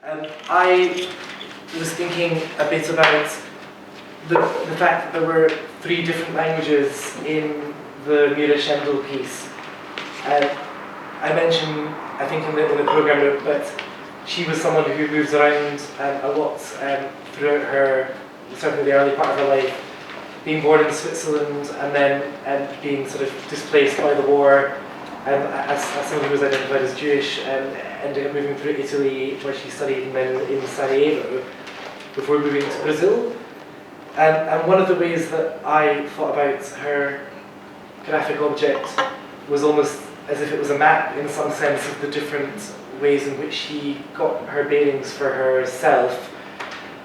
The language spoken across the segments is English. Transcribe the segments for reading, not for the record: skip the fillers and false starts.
I was thinking a bit about the fact that there were 3 different languages in the Mira Schendel piece. I mentioned, I think in the programme note, that she was someone who moves around a lot throughout her, certainly the early part of her life, being born in Switzerland and then being sort of displaced by the war, as someone who was identified as Jewish, ended up moving through Italy, where she studied, and then in Sarajevo, before moving to Brazil. And one of the ways that I thought about her graphic object was almost as if it was a map, in some sense, of the different ways in which she got her bearings for herself,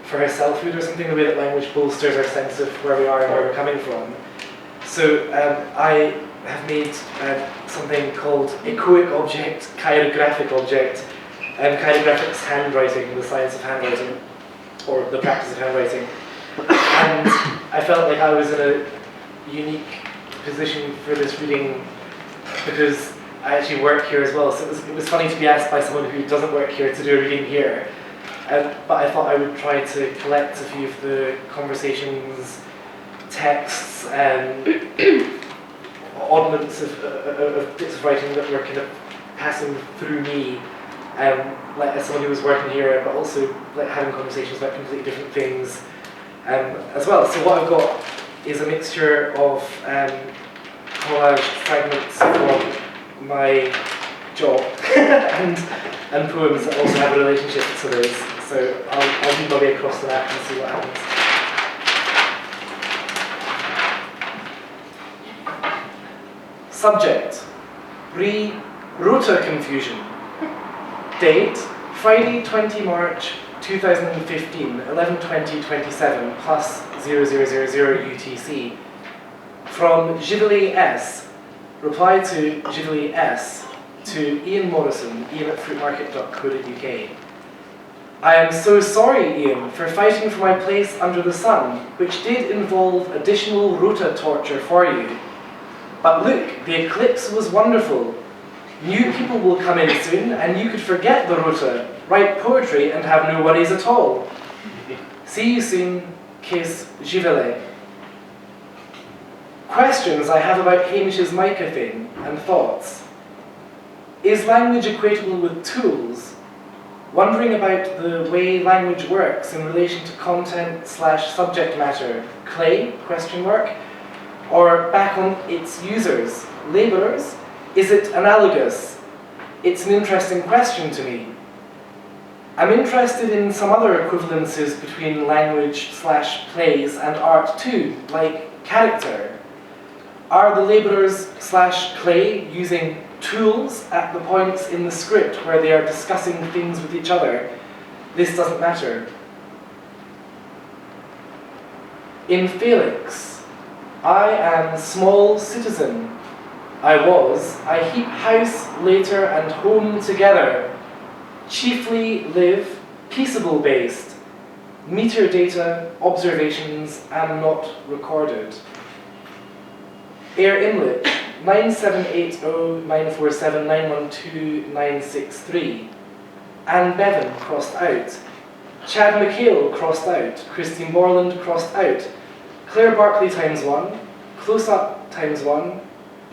for her selfhood or something, the way that language bolsters our sense of where we are and where we're coming from. So I have made something called echoic object, chirographic object, and chirographic's handwriting, the science of handwriting, or the practice of handwriting. And I felt like I was in a unique position for this reading because I actually work here as well, so it was funny to be asked by someone who doesn't work here to do a reading here. But I thought I would try to collect a few of the conversations, texts, oddments of bits of writing that were kind of passing through me, like as someone who was working here, but also like having conversations about completely different things as well. So what I've got is a mixture of collage fragments from my job and poems that also have a relationship to those. So I'll read my way across the map and see what happens. Subject: Rota confusion. Date: Friday, 20 March 2015, 11:20:27 plus 0000 UTC. From Gively S. Reply to Gively S. to Iain Morrison, ian@fruitmarket.co.uk. I am so sorry, Iain, for fighting for my place under the sun, which did involve additional rota torture for you. But look, the eclipse was wonderful. New people will come in soon, and you could forget the rota, write poetry, and have no worries at all. See you soon. Kiss, Gively. Questions I have about Hamish's mica thing, and thoughts. Is language equatable with tools? Wondering about the way language works in relation to content/subject matter. Clay? ? Or back on its users. Labourers? Is it analogous? It's an interesting question to me. I'm interested in some other equivalences between language/plays and art too, like character. Are the labourers/clay using tools at the points in the script where they are discussing things with each other? This doesn't matter. In Felix, I am small citizen. I heap house later and home together. Chiefly live peaceable based. Meter data, observations, am not recorded. Air Inlet, 9780947912963. Anne Bevan crossed out. Chad McHale crossed out. Christine Borland crossed out. Claire Barkley ×1. Close Up ×1.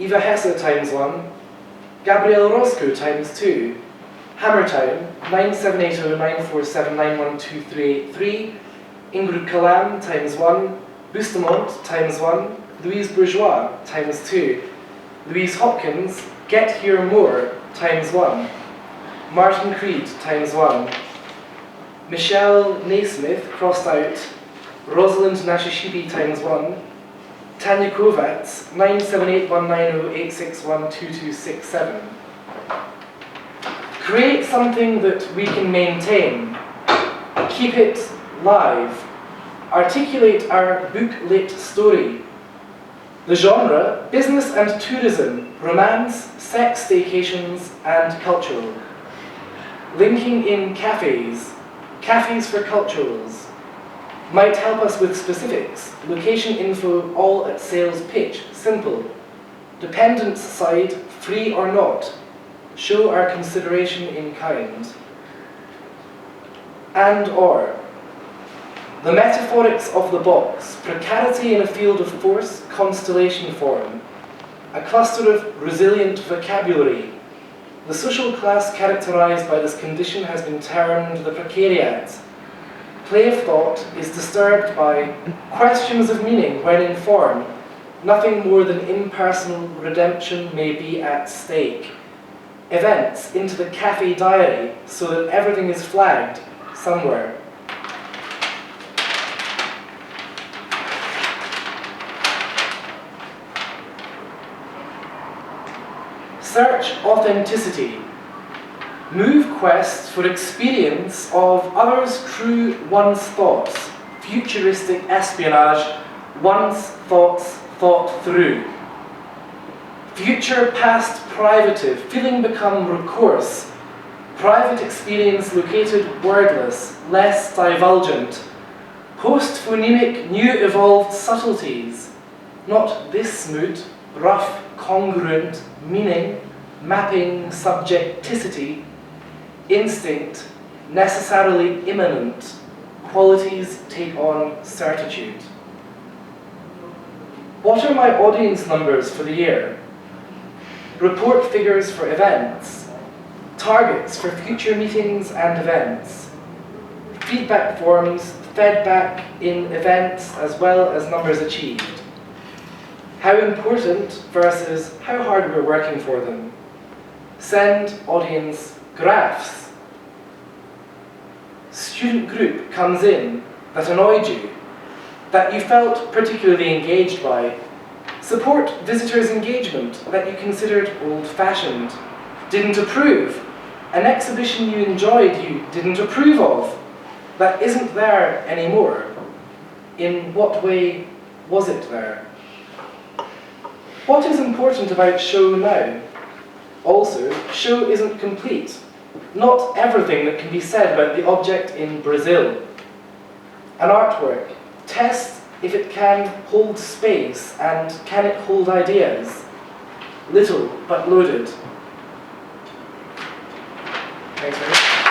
Eva Hesse ×1. Gabrielle Roscoe ×2. Hammertown, 9780947912383. Ingrid Kalam ×1. Bustamont ×1. Louise Bourgeois ×2. Louise Hopkins, Get Here More ×1. Martin Creed ×1. Michelle Naismith crossed out. Rosalind Nashishibi ×1. Tanya Kovacs, 9781908612267. Create something that we can maintain. Keep it live. Articulate our book-lit story. The genre, business and tourism, romance, sex staycations, and cultural. Linking in cafes, cafes for culturals. Might help us with specifics, location info, all at sales pitch, simple. Dependents side, free or not. Show our consideration in kind. and/or. The metaphorics of the box, precarity in a field of force, constellation form, a cluster of resilient vocabulary. The social class characterized by this condition has been termed the precariat. Play of thought is disturbed by questions of meaning when in form. Nothing more than impersonal redemption may be at stake. Events into the cafe diary so that everything is flagged somewhere. Search authenticity. Move quests for experience of others' true once thoughts. Futuristic espionage, once thoughts thought through. Future past privative, feeling become recourse. Private experience located wordless, less divulgent. Post-phonemic new evolved subtleties. Not this mood, rough, congruent, meaning, mapping, subjecticity, instinct, necessarily immanent, qualities take on certitude. What are my audience numbers for the year? Report figures for events, targets for future meetings and events, feedback forms fed back in events as well as numbers achieved. How important versus how hard we're working for them. Send audience graphs. Student group comes in that annoyed you, that you felt particularly engaged by. Support visitors' engagement that you considered old-fashioned. Didn't approve. An exhibition you enjoyed you didn't approve of. That isn't there anymore. In what way was it there? What is important about show now? Also, show isn't complete. Not everything that can be said about the object in Brazil. An artwork, test if it can hold space and can it hold ideas. Little but loaded. Thanks very much.